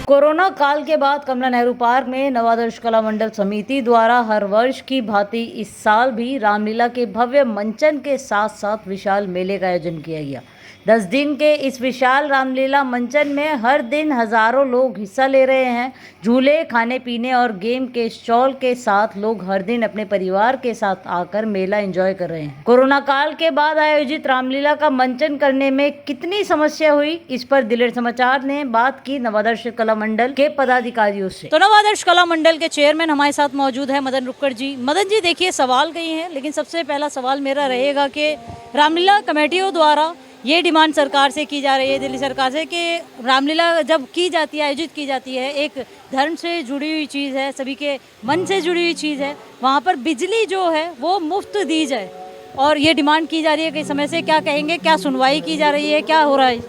Corona काल के बाद कमला नेहरू पार्क में नवादर्श कला मंडल समिति द्वारा हर वर्ष की भांति इस साल भी रामलीला के भव्य मंचन के साथ साथ विशाल मेले का आयोजन किया गया। 10 दिन के इस विशाल रामलीला मंचन में हर दिन हजारों लोग हिस्सा ले रहे हैं। झूले, खाने पीने और गेम के स्टॉल के साथ लोग हर दिन अपने परिवार के साथ आकर मेला एंजॉय कर रहे हैं। कोरोना काल के बाद आयोजित रामलीला का मंचन करने में कितनी समस्या हुई, इस पर दिलेर समाचार ने बात की नवादर्श कला मंडल के पदाधिकारियों से। तो नवादर्श कला मंडल के चेयरमैन हमारे साथ मौजूद है मदन रुक्कड़ जी। मदन जी, देखिए सवाल कई हैं, लेकिन सबसे पहला सवाल मेरा रहेगा कि रामलीला कमेटियों द्वारा ये डिमांड सरकार से की जा रही है, दिल्ली सरकार से, कि रामलीला जब की जाती है, आयोजित की जाती है, एक धर्म से जुड़ी हुई चीज़ है, सभी के मन से जुड़ी हुई चीज़ है, वहाँ पर बिजली जो है वो मुफ्त दी जाए, और ये डिमांड की जा रही है कई समय से। क्या कहेंगे, क्या सुनवाई की जा रही है, क्या हो रहा है?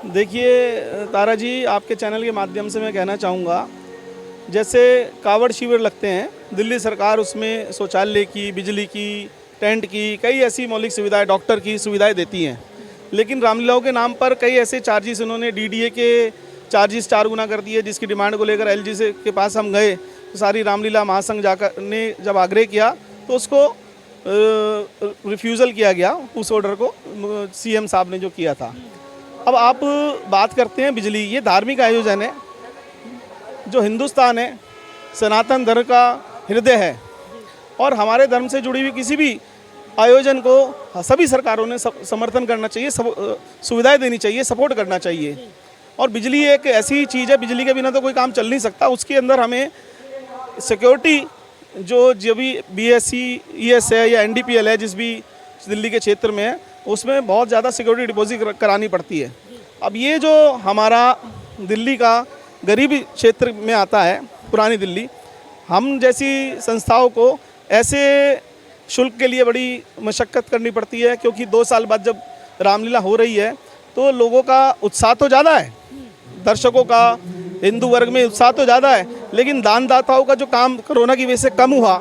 देखिए तारा जी, आपके चैनल के माध्यम से मैं कहना चाहूँगा, जैसे कावड़ शिविर लगते हैं, दिल्ली सरकार उसमें शौचालय की, बिजली की, टेंट की, कई ऐसी मौलिक सुविधाएं, डॉक्टर की सुविधाएं देती हैं। लेकिन रामलीलाओं के नाम पर कई ऐसे चार्जेस उन्होंने डीडीए के चार्जेस 4 गुना कर दिए, जिसकी डिमांड को लेकर एलजी से के पास हम गए। तो सारी रामलीला महासंघ जाकर ने जब आग्रह किया तो उसको रिफ्यूज़ल किया गया, उस ऑर्डर को सीएम साहब ने जो किया था। अब आप बात करते हैं बिजली, ये धार्मिक आयोजन है जो हिंदुस्तान है, सनातन धर्म का हृदय है, और हमारे धर्म से जुड़ी हुई किसी भी आयोजन को सभी सरकारों ने समर्थन करना चाहिए, सुविधाएं देनी चाहिए, सपोर्ट करना चाहिए। और बिजली एक ऐसी चीज़ है, बिजली के बिना तो कोई काम चल नहीं सकता। उसके अंदर हमें सिक्योरिटी जो भी बीएससी, ईएस है या एनडीपीएल है, जिस भी दिल्ली के क्षेत्र में है, उसमें बहुत ज़्यादा सिक्योरिटी डिपॉजिट करानी पड़ती है। अब ये जो हमारा दिल्ली का गरीबी क्षेत्र में आता है, पुरानी दिल्ली, हम जैसी संस्थाओं को ऐसे शुल्क के लिए बड़ी मशक्क़त करनी पड़ती है, क्योंकि 2 साल बाद जब रामलीला हो रही है तो लोगों का उत्साह तो ज़्यादा है, दर्शकों का, हिंदू वर्ग में उत्साह तो ज़्यादा है, लेकिन दानदाताओं का जो काम कोरोना की वजह से कम हुआ,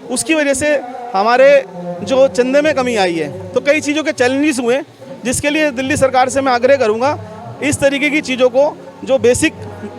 उसकी वजह से हमारे जो चंदे में कमी आई है। तो कई चीज़ों के चैलेंजेस हुए, जिसके लिए दिल्ली सरकार से मैं आग्रह करूँगा, इस तरीके की चीज़ों को जो बेसिक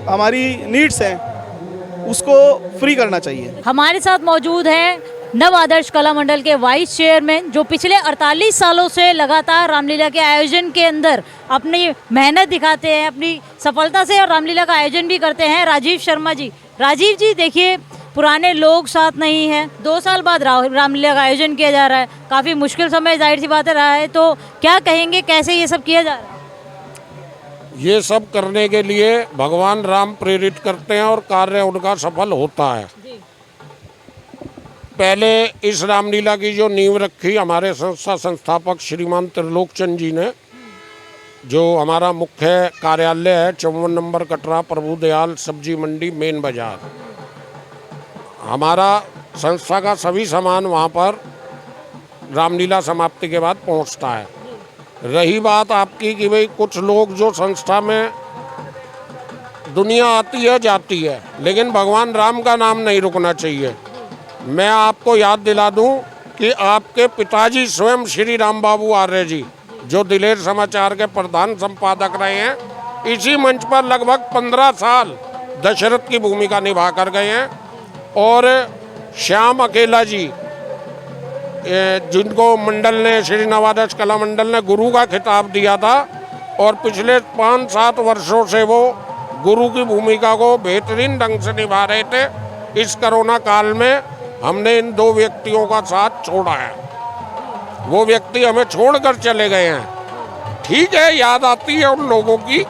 हमारी नीड्स हैं उसको फ्री करना चाहिए। हमारे साथ मौजूद है नव आदर्श कला मंडल के वाइस चेयरमैन, जो पिछले 48 सालों से लगातार रामलीला के आयोजन के अंदर अपनी मेहनत दिखाते हैं, अपनी सफलता से, और रामलीला का आयोजन भी करते हैं, राजीव शर्मा जी। राजीव जी, देखिए पुराने लोग साथ नहीं हैं, 2 साल बाद रामलीला का आयोजन किया जा रहा है, काफ़ी मुश्किल समय जाहिर सी बात है रहा है, तो क्या कहेंगे, कैसे ये सब किया जा रहा है? ये सब करने के लिए भगवान राम प्रेरित करते हैं और कार्य उनका सफल होता है। पहले इस रामलीला की जो नींव रखी हमारे संस्थापक श्रीमान त्रिलोक चंद जी ने, जो हमारा मुख्य कार्यालय है 54 नंबर कटरा प्रभु दयाल सब्जी मंडी मेन बाजार, हमारा संस्था का सभी सामान वहाँ पर रामलीला समाप्ति के बाद पहुँचता है। रही बात आपकी कि भाई कुछ लोग जो संस्था में, दुनिया आती है जाती है, लेकिन भगवान राम का नाम नहीं रुकना चाहिए। मैं आपको याद दिला दूं कि आपके पिताजी स्वयं श्री राम बाबू आर्य जी, जो दिलेर समाचार के प्रधान संपादक रहे हैं, इसी मंच पर लगभग 15 साल दशरथ की भूमिका निभा कर गए हैं। और श्याम अकेला जी, जिनको मंडल ने, श्री नवादर्श कला मंडल ने गुरु का खिताब दिया था, और पिछले 5-7 वर्षों से वो गुरु की भूमिका को बेहतरीन ढंग से निभा रहे थे। इस कोरोना काल में हमने इन 2 व्यक्तियों का साथ छोड़ा है, वो व्यक्ति हमें छोड़कर चले गए हैं। ठीक है, याद आती है उन लोगों की।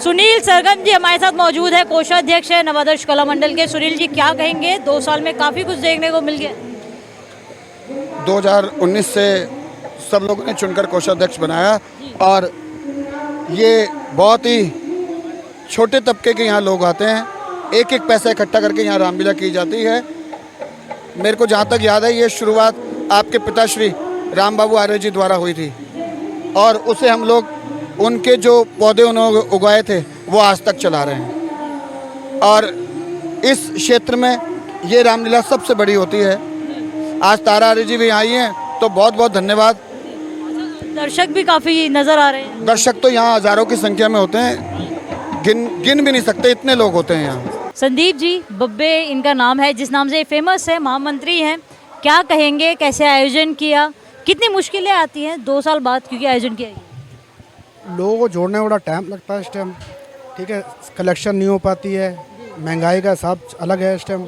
सुनील सरगम जी हमारे साथ मौजूद है, कोषाध्यक्ष है नवादर्श कला मंडल के। सुनील जी, क्या कहेंगे, 2 साल में काफ़ी कुछ देखने को मिल गया। 2019 से सब लोगों ने चुनकर कोषाध्यक्ष बनाया, और ये बहुत ही छोटे तबके के यहाँ लोग आते हैं, एक एक पैसा इकट्ठा करके यहाँ रामलीला की जाती है। मेरे को जहाँ तक याद है, ये शुरुआत आपके पिताश्री राम बाबू आर्य जी द्वारा हुई थी, और उसे हम लोग, उनके जो पौधे उन्होंने उगाए थे वो आज तक चला रहे हैं, और इस क्षेत्र में ये रामलीला सबसे बड़ी होती है। आज तारा आर्य जी भी आई हैं, तो बहुत बहुत धन्यवाद। दर्शक भी काफ़ी नज़र आ रहे हैं। दर्शक तो यहाँ हज़ारों की संख्या में होते हैं। गिन भी नहीं सकते, इतने लोग होते हैं यहाँ। संदीप जी बब्बे इनका नाम है, जिस नाम से ये फेमस है, महामंत्री हैं। क्या कहेंगे, कैसे आयोजन किया, कितनी मुश्किलें आती हैं 2 साल बाद क्योंकि आयोजन किया गया? लोगों को जोड़ने में बड़ा टाइम लगता है इस टाइम, ठीक है, कलेक्शन नहीं हो पाती है, महंगाई का हिसाब अलग है इस टाइम।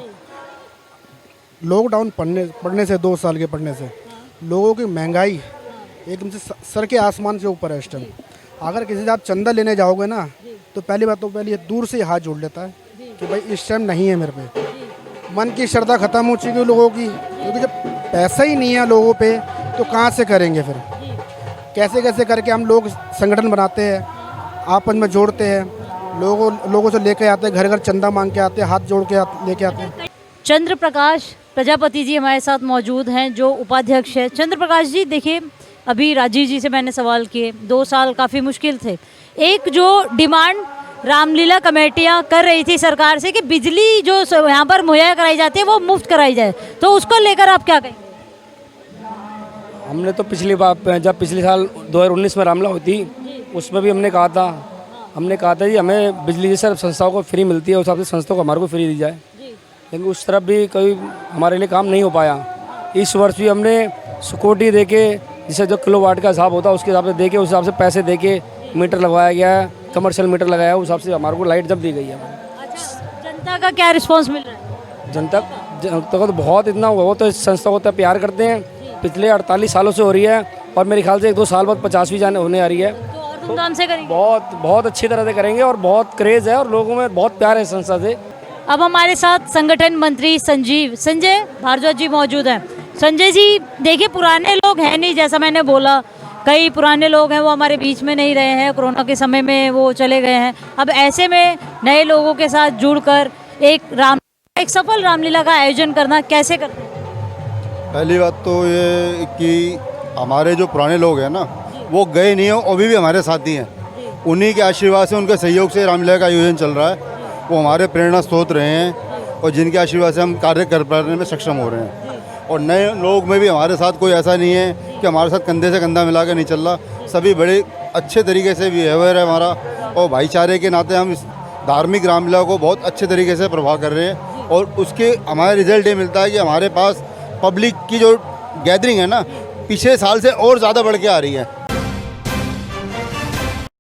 लॉकडाउन पड़ने से 2 साल के पड़ने से लोगों की महंगाई एकदम से सर के आसमान से ऊपर है इस टाइम। अगर किसी से आप चंदा लेने जाओगे ना तो पहली बात तो पहले दूर से हाथ जोड़ लेता है कि भाई इस टाइम नहीं है मेरे पे। मन की श्रद्धा खत्म हो चुकी है लोगों की, क्योंकि जब पैसा ही नहीं है लोगों पे तो कहाँ से करेंगे फिर? कैसे कैसे करके हम लोग संगठन बनाते हैं, आपस में जोड़ते हैं, लोगों से लेके आते हैं, घर घर चंदा मांग के आते हैं, हाथ जोड़ के लेके आते हैं। चंद्र प्रकाश प्रजापति जी हमारे साथ मौजूद हैं, जो उपाध्यक्ष है। चंद्र प्रकाश जी देखिए, अभी राजीव जी से मैंने सवाल किए, 2 साल काफ़ी मुश्किल थे। एक जो डिमांड रामलीला कमेटियां कर रही थी सरकार से कि बिजली जो यहाँ पर मुहैया कराई जाती है वो मुफ्त कराई जाए, तो उसको लेकर आप क्या कहेंगे? हमने तो पिछली बार जब पिछले साल 2019 में रामलीला हुई थी उसमें भी हमने कहा था कि हमें बिजली जैसे संस्थाओं को फ्री मिलती है उस हिसाब से संस्थाओं को हमारे को फ्री दी जाए, लेकिन उस तरफ भी कोई हमारे लिए काम नहीं हो पाया। इस वर्ष भी हमने सिक्योरिटी दे के, जिसे जो किलोवाट का हिसाब होता है उसके हिसाब से दे के, उस हिसाब से पैसे दे के मीटर लगवाया गया है, कमर्शियल मीटर लगाया है, उस हिसाब से हमारे को लाइट जब दी गई है। अच्छा, जनता का क्या रिस्पॉन्स मिल रहा है? जनता को तो बहुत इतना हुआ, वो तो इस संस्था को तो प्यार करते हैं, पिछले 48 सालों से हो रही है और मेरे ख्याल से 1-2 साल बाद 50वीं जाने होने आ रही है। तो और धूमधाम से करेंगे? बहुत अच्छी तरह से करेंगे और बहुत क्रेज़ है और लोगों में बहुत प्यार है इस संस्था से। अब हमारे साथ संगठन मंत्री संजय भारद्वाज जी मौजूद हैं। संजय जी देखिए, पुराने लोग हैं नहीं, जैसा मैंने बोला, कई पुराने लोग हैं वो हमारे बीच में नहीं रहे हैं, कोरोना के समय में वो चले गए हैं। अब ऐसे में नए लोगों के साथ जुड़कर एक सफल रामलीला का आयोजन करना कैसे करते हैं? पहली बात तो ये कि हमारे जो पुराने लोग हैं ना वो गए नहीं हैं, अभी भी हमारे साथी हैं। उन्हीं के आशीर्वाद से, उनके सहयोग से रामलीला का आयोजन चल रहा है। वो हमारे प्रेरणा स्रोत रहे हैं और जिनके आशीर्वाद से हम कार्य कर पाने में सक्षम हो रहे हैं। और नए लोग में भी हमारे साथ कोई ऐसा नहीं है कि हमारे साथ कंधे से कंधा मिला कर नहीं चल रहा। सभी बड़े अच्छे तरीके से बिहेवियर है हमारा, और भाईचारे के नाते हम इस धार्मिक रामलीला को बहुत अच्छे तरीके से प्रभाव कर रहे हैं। और उसके हमारा रिजल्ट ये मिलता है कि हमारे पास पब्लिक की जो गैदरिंग है ना, पिछले साल से और ज़्यादा बढ़ के आ रही है।